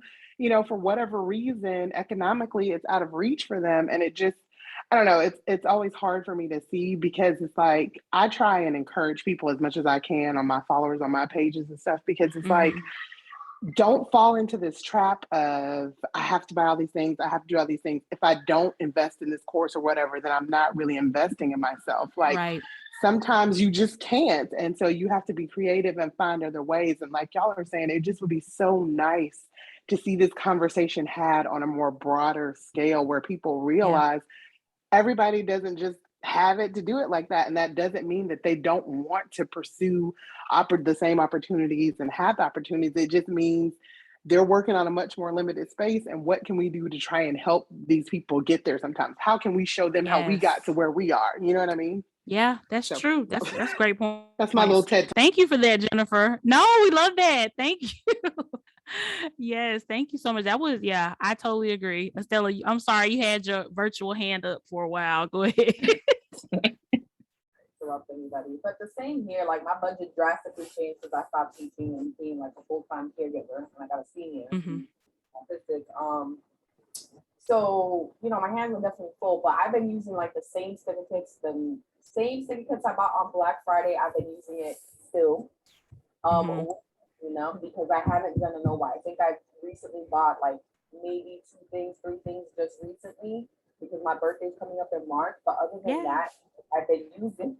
for whatever reason, economically, it's out of reach for them. And it just, I don't know, it's always hard for me to see, because it's like, I try and encourage people as much as I can on my followers, on my pages and stuff, because it's like, don't fall into this trap of, I have to buy all these things, I have to do all these things. If I don't invest in this course or whatever, then I'm not really investing in myself. Like, sometimes you just can't. And so you have to be creative and find other ways. And like y'all are saying, it just would be so nice to see this conversation had on a more broader scale, where people realize everybody doesn't just have it to do it like that. And that doesn't mean that they don't want to pursue the same opportunities and have the opportunities. It just means they're working on a much more limited space. And what can we do to try and help these people get there sometimes? How can we show them how we got to where we are? You know what I mean? Yeah, that's true. That's a great point. That's my little TED. Thank you for that, Jennifer. No, we love that. Thank you. Yes, thank you so much. That was, I totally agree. Estella, I'm sorry you had your virtual hand up for a while. Go ahead. Interrupt anybody, but the same here. Like, my budget drastically changed because I stopped teaching and being like a full-time caregiver, and I got a senior autistic. So my hands are definitely full, but I've been using like the same sticker kits I bought on Black Friday. I've been using it still. Because I haven't done a no buy. I think I've recently bought like maybe 3 things just recently, because my birthday's coming up in March. But other than that, I've been using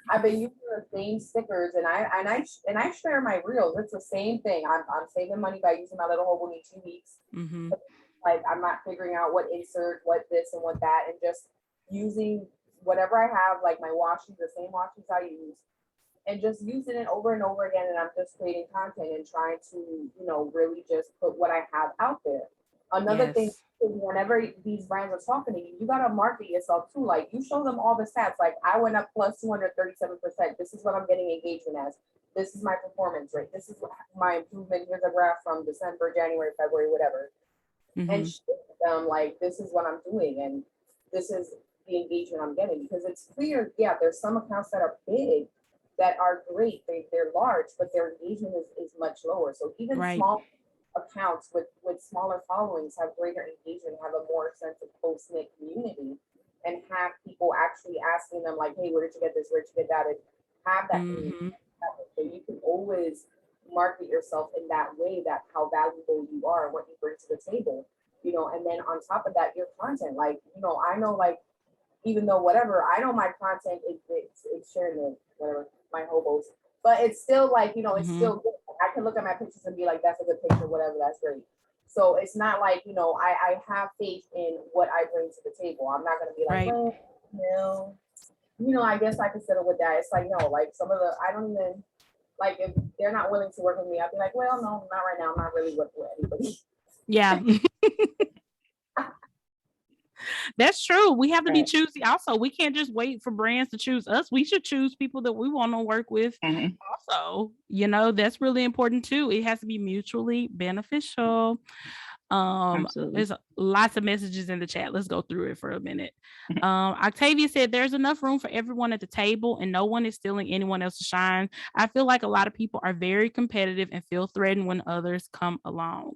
the same stickers, and I share my reels. It's the same thing. I'm saving money by using my little Hobo 2 weeks. Like, I'm not figuring out what insert, what this and what that, and just using whatever I have, like my washes, the same washes I use, and just using it over and over again. And I'm just creating content and trying to, really just put what I have out there. Another thing, whenever these brands are talking to you, you got to market yourself too. Like, you show them all the stats. Like, I went up plus 237%. This is what I'm getting engagement as. This is my performance rate. This is my improvement. Here's a graph from December, January, February, whatever. And show them, like, this is what I'm doing, and this is the engagement I'm getting. Because it's clear, there's some accounts that are big, that are great, they're large, but their engagement is much lower. So even small accounts with smaller followings have greater engagement, have a more sense of close-knit community, and have people actually asking them, like, hey, where did you get this, where did you get that, and have that community. So you can always market yourself in that way, that how valuable you are and what you bring to the table, and then on top of that, your content, like, I know, like, even though whatever, I know my content it's sharing the whatever, my hobos, but it's still like, it's still good. I can look at my pictures and be like, that's a good picture, whatever, that's great. So it's not like, I have faith in what I bring to the table. I'm not going to be like, well, no, I guess I could settle with that. It's like, no, like, some of the, I don't even, like, if they're not willing to work with me, I'd be like, well, no, not right now. I'm not really working with anybody. Yeah. That's true. We have to be Right. choosy. Also, we can't just wait for brands to choose us. We should choose people that we want to work with. Mhm. Also, you know, that's really important too. It has to be mutually beneficial. Absolutely. There's lots of messages in the chat. Let's go through it for a minute. Octavia said there's enough room for everyone at the table and no one is stealing anyone else's shine. I feel like a lot of people are very competitive and feel threatened when others come along.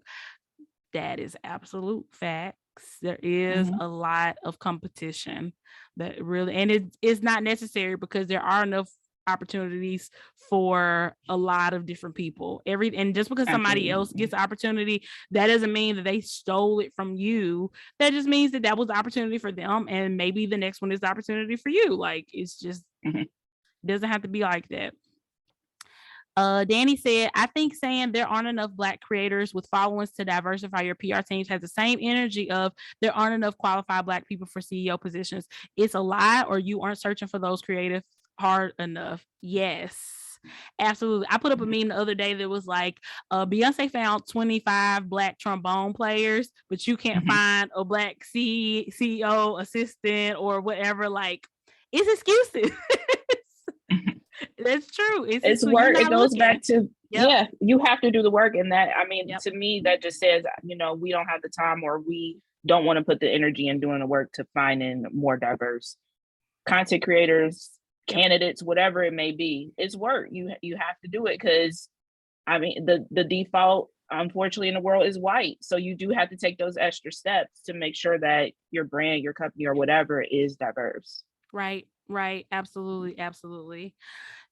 That is absolute facts. There is Mhm. a lot of competition that really, and it is not necessary because there are enough opportunities for a lot of different people. And just because somebody Absolutely. else gets the opportunity, that doesn't mean that they stole it from you. That just means that that was the opportunity for them, and maybe the next one is the opportunity for you. Like, it's just Mhm. doesn't have to be like that. Danny said, I think saying there aren't enough Black creators with followings to diversify your PR teams has the same energy of there aren't enough qualified Black people for CEO positions. It's a lie, or you aren't searching for those creative hard enough. Yes, absolutely. I put up a meme the other day that was like, Beyonce found 25 Black trombone players, but you can't Mhm. find a Black CEO assistant or whatever. Like, it's excuses. Mhm. That's true. It's You're work. It not goes looking. back to, Yep. yeah, you have to do the work. And that, I mean, Yep. to me, that just says, you know, we don't have the time, or we don't want to put the energy in doing the work to finding more diverse content creators, Yep. candidates, whatever it may be. It's work. You have to do it, because I mean, the default, unfortunately, in the world is white. So you do have to take those extra steps to make sure that your brand, your company, or whatever is diverse. Right. Absolutely.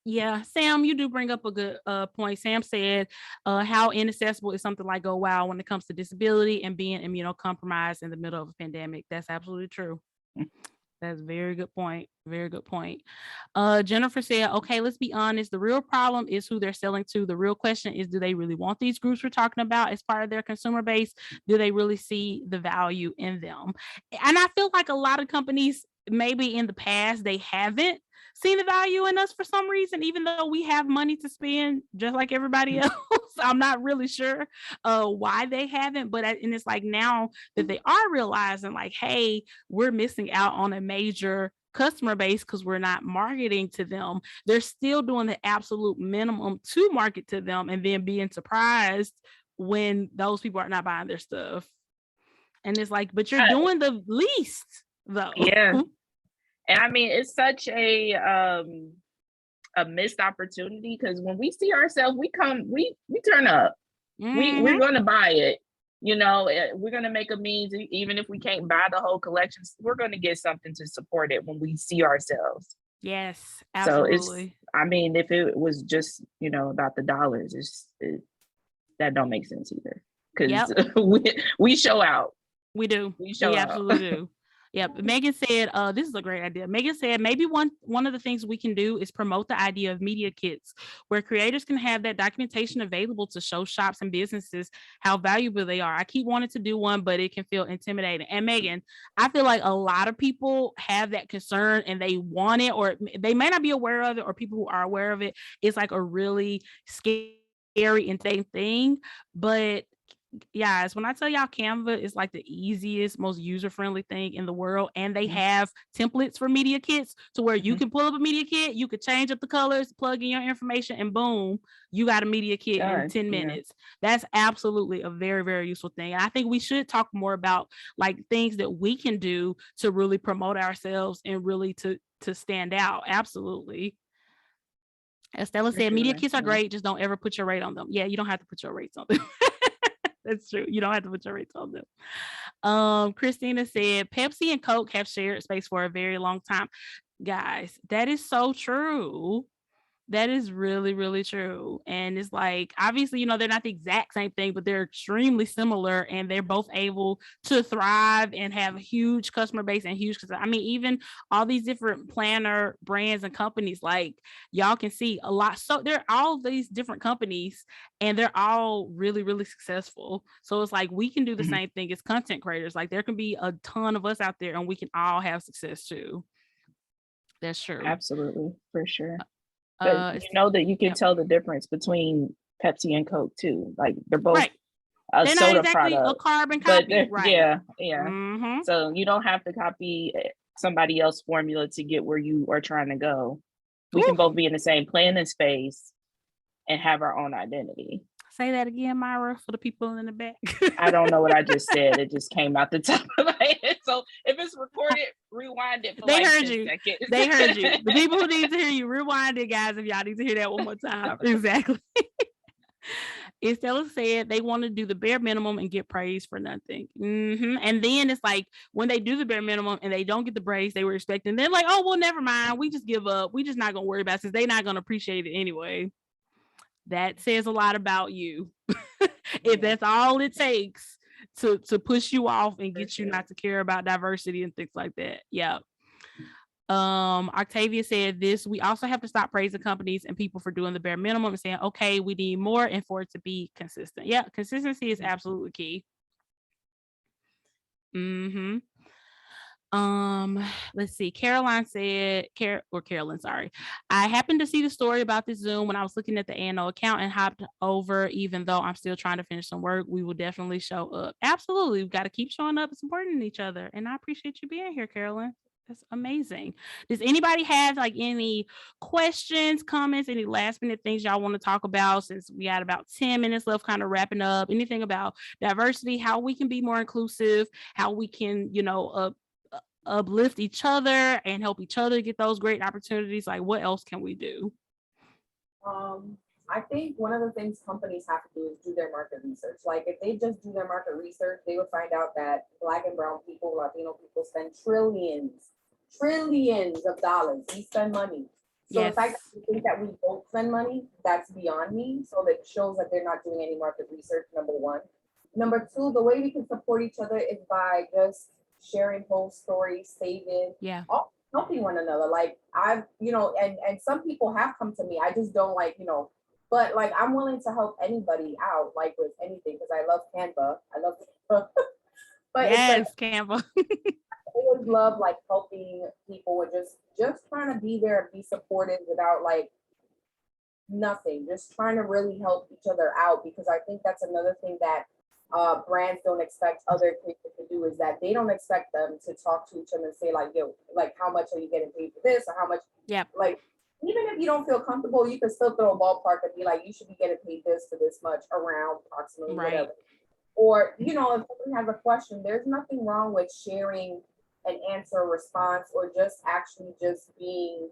Yeah, Sam, you do bring up a good point. Sam said, how inaccessible is something like Go Wild when it comes to disability and being immunocompromised in the middle of a pandemic? That's absolutely true. That's a very good point. Very good point. Jennifer said, okay, let's be honest. The real problem is who they're selling to. The real question is, do they really want these groups we're talking about as part of their consumer base? Do they really see the value in them? And I feel like a lot of companies, maybe in the past, they haven't seen the value in us for some reason, even though we have money to spend just like everybody else. I'm not really sure why they haven't, but and it's like now that they are realizing like, hey, we're missing out on a major customer base because we're not marketing to them. They're still doing the absolute minimum to market to them and then being surprised when those people are not buying their stuff. And it's like, but you're doing the least though. Yeah. And I mean, it's such a missed opportunity, because when we see ourselves, we turn up. Mhm. We're going to buy it. You know, we're going to make a means, even if we can't buy the whole collection, we're going to get something to support it when we see ourselves. Yes, absolutely. So I mean, if it was just, you know, about the dollars, that don't make sense either. Because we show out. We do. We show out. Absolutely do. Yep. Megan said, this is a great idea. Megan said, maybe one of the things we can do is promote the idea of media kits, where creators can have that documentation available to show shops and businesses how valuable they are. I keep wanting to do one, but it can feel intimidating. And Megan, I feel like a lot of people have that concern and they want it, or they may not be aware of it, or people who are aware of it, it's like a really scary and thing. But guys, when I tell y'all Canva is like the easiest, most user-friendly thing in the world, and they have templates for media kits to where you can pull up a media kit, you could change up the colors, plug in your information, and boom, you got a media kit in 10 minutes. That's absolutely a very, very useful thing. And I think we should talk more about like things that we can do to really promote ourselves and really to stand out. Absolutely. As Stella said, media kits are great, just don't ever put your rate on them. Yeah, you don't have to put your rates on them. That's true. You don't have to put your rates on them. Christina said, Pepsi and Coke have shared space for a very long time. Guys, that is so true. That is really, really true. And it's like, obviously, you know, they're not the exact same thing, but they're extremely similar, and they're both able to thrive and have a huge customer base and huge, I mean, even all these different planner brands and companies, like y'all can see a lot. So they're all these different companies and they're all really, really successful. So it's like, we can do the same thing as content creators. Like there can be a ton of us out there and we can all have success too. That's true. Absolutely, for sure. But you know that you can tell the difference between Pepsi and Coke too. Like they're both a they're not soda exactly product. a carbon But copy, right? yeah. Mm-hmm. So you don't have to copy somebody else's formula to get where you are trying to go. We can both be in the same planning space and have our own identity. Say that again, Myra, for the people in the back. I don't know what I just said. It just came out the top of my head. So if it's recorded, rewind it for They like heard 10 you. seconds. They heard you. The people who need to hear you, rewind it, guys, if y'all need to hear that one more time. Exactly. Estella said they want to do the bare minimum and get praise for nothing. And then it's like when they do the bare minimum and they don't get the praise they were expecting, they're like, oh, well, never mind. We just give up. We just not going to worry about it since they're not going to appreciate it anyway. That says a lot about you. If that's all it takes to push you off and get you not to care about diversity and things like that. Yeah. Octavia said this, we also have to stop praising companies and people for doing the bare minimum and saying, okay, we need more and for it to be consistent. Yeah, consistency is absolutely key. Let's see. Carolyn, sorry. I happened to see the story about this Zoom when I was looking at the ANO account and hopped over, even though I'm still trying to finish some work. We will definitely show up. Absolutely. We've got to keep showing up and supporting each other. And I appreciate you being here, Carolyn. That's amazing. Does anybody have like any questions, comments, any last minute things y'all want to talk about since we got about 10 minutes left, kind of wrapping up? Anything about diversity, how we can be more inclusive, how we can, uplift each other and help each other get those great opportunities? Like, what else can we do? I think one of the things companies have to do is do their market research. Like if they just do their market research, they would find out that Black and brown people, Latino people spend trillions of dollars. We spend money. So the fact that we think that we don't spend money, that's beyond me. So that shows that they're not doing any market research, number one. Number two, the way we can support each other is by just sharing post stories, saving, helping one another. Like I've, and some people have come to me. I just don't but like I'm willing to help anybody out, like with anything, because I love Canva. But yes, it's like, Canva. I always love like helping people with just trying to be there and be supportive without like nothing, just trying to really help each other out, because I think that's another thing that brands don't expect other people to do, is that they don't expect them to talk to each other and say like, yo, like how much are you getting paid for this, or how much, like even if you don't feel comfortable, you can still throw a ballpark and be like, you should be getting paid this for this much around approximately whatever. Or, if someone has a question, there's nothing wrong with sharing an answer or response, or just actually just being,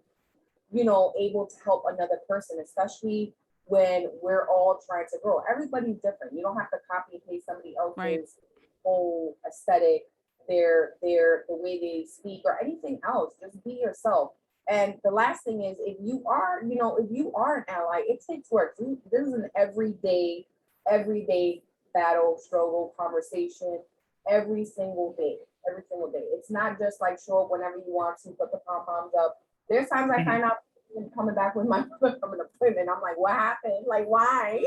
able to help another person, especially when we're all trying to grow. Everybody's different. You don't have to copy and paste somebody else's whole aesthetic, the way they speak or anything else. Just be yourself. And the last thing is, if you are an ally, it takes work. This is an everyday battle, struggle, conversation, every single day. It's not just like show up whenever you want to, put the pom-poms up. There's times I find out coming back with my mother from an appointment. I'm like, what happened? Like, why?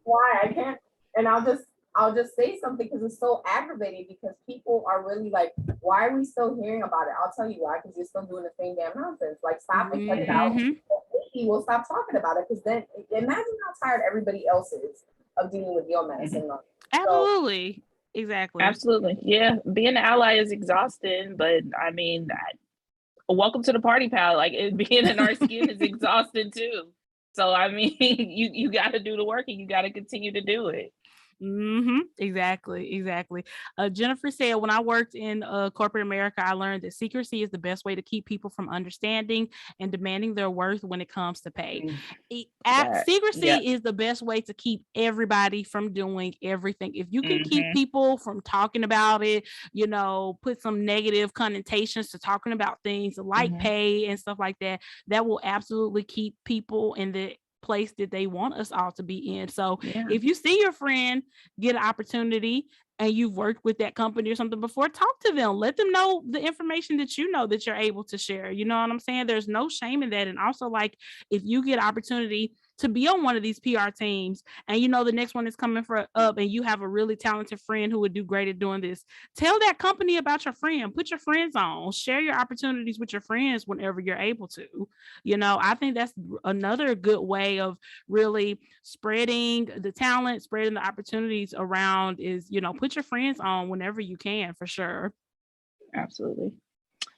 Why? I can't. And I'll just say something because it's so aggravating, because people are really like, why are we still hearing about it? I'll tell you why, because you're still doing the same damn nonsense. Like, stop and cut it out. Maybe we'll stop talking about it, because then imagine how tired everybody else is of dealing with your medicine. Absolutely. Exactly. Absolutely. Yeah. Being an ally is exhausting, but I mean, welcome to the party, pal. Like being in our skin is exhausting too. So I mean, you got to do the work and you got to continue to do it. Exactly. Jennifer said, when I worked in corporate America, I learned that secrecy is the best way to keep people from understanding and demanding their worth when it comes to pay. Secrecy is the best way to keep everybody from doing everything. If you can keep people from talking about it, put some negative connotations to talking about things like pay and stuff like that, that will absolutely keep people in the place that they want us all to be in. So if you see your friend get an opportunity and you've worked with that company or something before, talk to them, let them know the information that that you're able to share. You know what I'm saying? There's no shame in that. And also, like, if you get opportunity to be on one of these PR teams, and you know the next one is coming up, and you have a really talented friend who would do great at doing this, tell that company about your friend. Put your friends on. Share your opportunities with your friends whenever you're able to. You know, I think that's another good way of really spreading the talent, spreading the opportunities around is, you know, put your friends on whenever you can, for sure. Absolutely.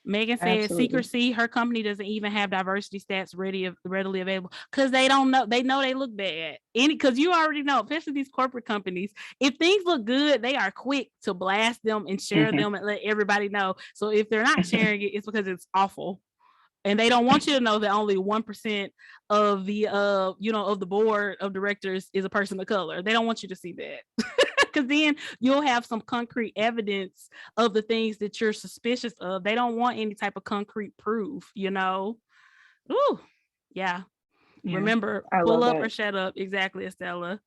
Megan said secrecy. Her company doesn't even have diversity stats readily available because they don't know. They know they look bad. Because you already know, especially these corporate companies, if things look good, they are quick to blast them and share them and let everybody know. So if they're not sharing it, it's because it's awful. And they don't want you to know that only 1% of the of the board of directors is a person of color. They don't want you to see that. Because then you'll have some concrete evidence of the things that you're suspicious of. They don't want any type of concrete proof, you know. Ooh, yeah. Remember, pull up or shut up. Exactly, Estella.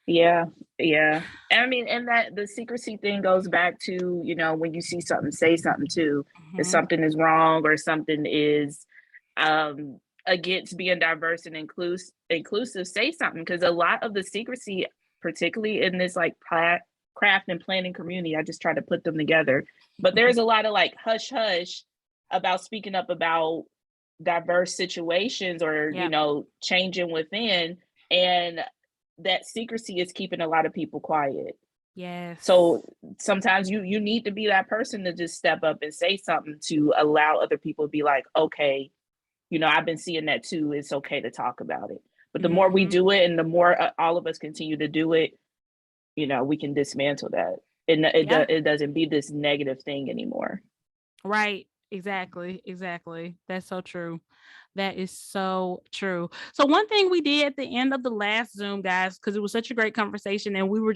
Yeah. I mean, and that the secrecy thing goes back to, you know, when you see something, say something too. If something is wrong or something is against being diverse and inclusive, say something. Because a lot of the secrecy, particularly in this like craft and planning community, I just try to put them together. But there's a lot of like hush hush about speaking up about diverse situations or, you know, changing within. And that secrecy is keeping a lot of people quiet. Yes. So sometimes you need to be that person to just step up and say something to allow other people to be like, okay, you know, I've been seeing that too. It's okay to talk about it. But the more we do it and the more all of us continue to do it, you know, we can dismantle that. And it doesn't be this negative thing anymore. Right. Exactly. That's so true. That is so true. So one thing we did at the end of the last Zoom, guys, because it was such a great conversation, and we were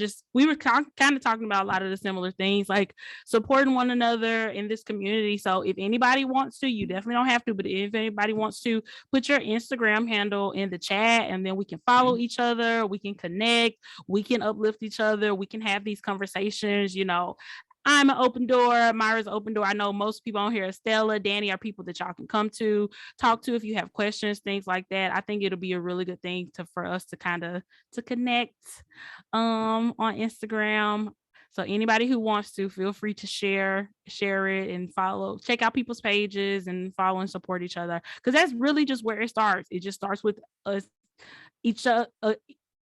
kind of talking about a lot of the similar things, like supporting one another in this community. So if anybody wants to, you definitely don't have to, but if anybody wants to, put your Instagram handle in the chat, and then we can follow each other, we can connect, we can uplift each other, we can have these conversations, you know. I'm an open door. Myra's open door. I know most people on here, Estella, Danny, are people that y'all can come to, talk to if you have questions, things like that. I think it'll be a really good thing for us to kind of connect on Instagram. So anybody who wants to, feel free to share it and follow, check out people's pages and follow and support each other. Because that's really just where it starts. It just starts with us,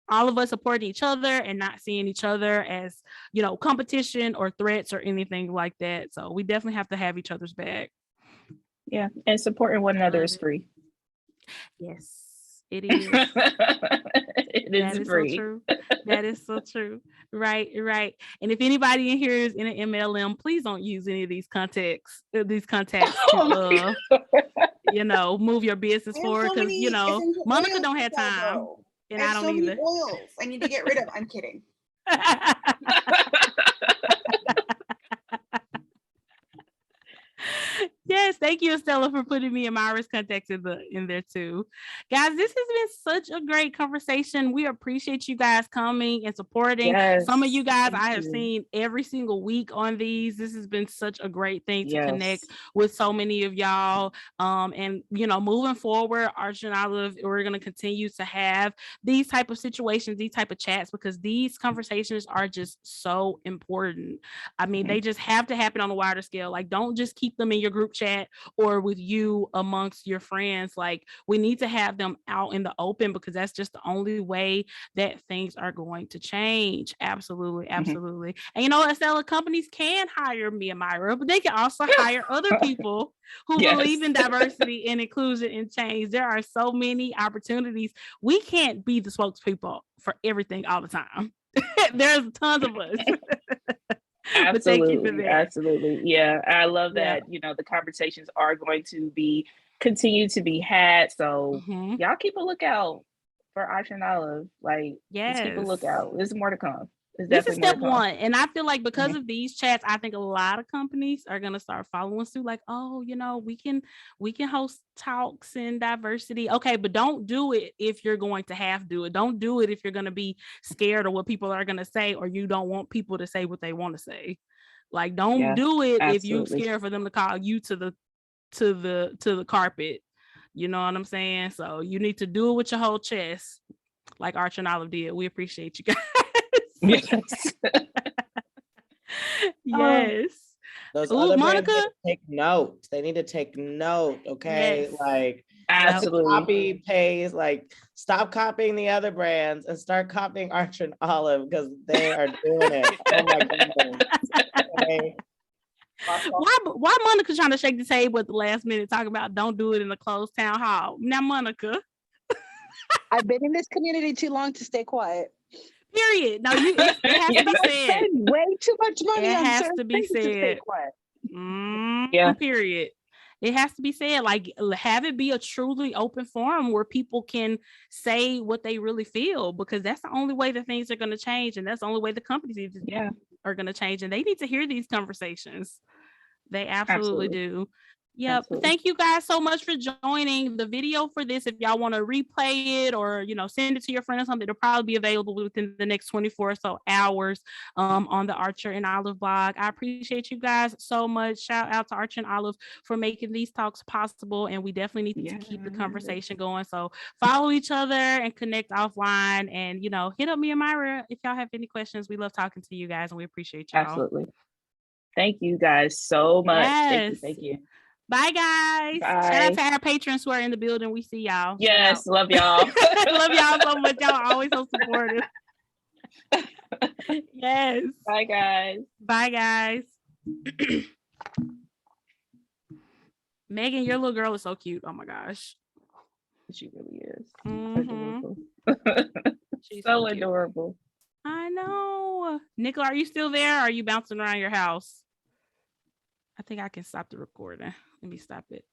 all of us supporting each other and not seeing each other as, you know, competition or threats or anything like that. So we definitely have to have each other's back. Yeah. And supporting one another is free. Yes, it is. It is free. So true. That is so true. Right. And if anybody in here is in an MLM, please don't use any of these contacts to, you know, move your business forward. Because, you know, Monica don't have time. And I don't either. Oils I need to get rid of. I'm kidding. Yes, thank you, Estella, for putting me and Myra's contacts in there too. Guys, this has been such a great conversation. We appreciate you guys coming and supporting. Yes, some of you guys I have seen every single week on these. This has been such a great thing to connect with so many of y'all. And you know, moving forward, Arch and Olive, we're going to continue to have these type of situations, these type of chats, because these conversations are just so important. I mean, they just have to happen on a wider scale. Like, don't just keep them in your group chat or with you amongst your friends. Like, we need to have them out in the open, because that's just the only way that things are going to change. Absolutely. And you know, Estella, companies can hire me and Myra, but they can also hire other people who believe in diversity and inclusion and change. There are so many opportunities. We can't be the spokespeople for everything all the time. There's tons of us. Absolutely. Yeah, I love that. You know, the conversations are going to continue to be had. So y'all keep a lookout for Arch and Olive. Like, just keep a lookout. There's more to come. This is step one. And I feel like because of these chats, I think a lot of companies are going to start following suit. Like, oh, you know, we can host talks and diversity. Okay, but don't do it if you're going to have to do it. Don't do it if you're going to be scared of what people are going to say, or you don't want people to say what they want to say. Like, don't do it if you're scared for them to call you to the carpet. You know what I'm saying? So you need to do it with your whole chest, like Arch and Olive did. We appreciate you guys. Yes. Yes. Those Ooh, other brands Monica. need to take note. They need to take note. Okay. Yes. Like Absolutely. copy paste, like stop copying the other brands and start copying Arch and Olive because they are doing it. Oh my goodness. Okay. Why Monica trying to shake the table at the last minute talking about don't do it in a closed town hall? Now, Monica. I've been in this community too long to stay quiet. Period. No, it has to be said. Spend way too much money It on has certain to be things to stay said. quiet. Yeah. Period. It has to be said. Like, have it be a truly open forum where people can say what they really feel, because that's the only way that things are going to change, and that's the only way the companies are going to change. And they need to hear these conversations. They absolutely do. Yep. Absolutely. Thank you guys so much for joining. The video for this, if y'all want to replay it or, send it to your friend or something, it'll probably be available within the next 24 or so hours on the Archer and Olive blog. I appreciate you guys so much. Shout out to Archer and Olive for making these talks possible. And we definitely need to keep the conversation going. So follow each other and connect offline, and, hit up me and Myra if y'all have any questions. We love talking to you guys, and we appreciate y'all. Absolutely. Thank you guys so much. Yes. Thank you. Bye, guys. Bye. Shout out to our patrons who are in the building. We see y'all. Yes, love y'all. Love y'all so much. Y'all are always so supportive. Yes. Bye, guys. Bye, guys. Megan, your little girl is so cute. Oh my gosh. She really is. Mhm. She's so adorable. I know. Nicola, are you still there? Or are you bouncing around your house? I think I can stop the recording. Let me stop it.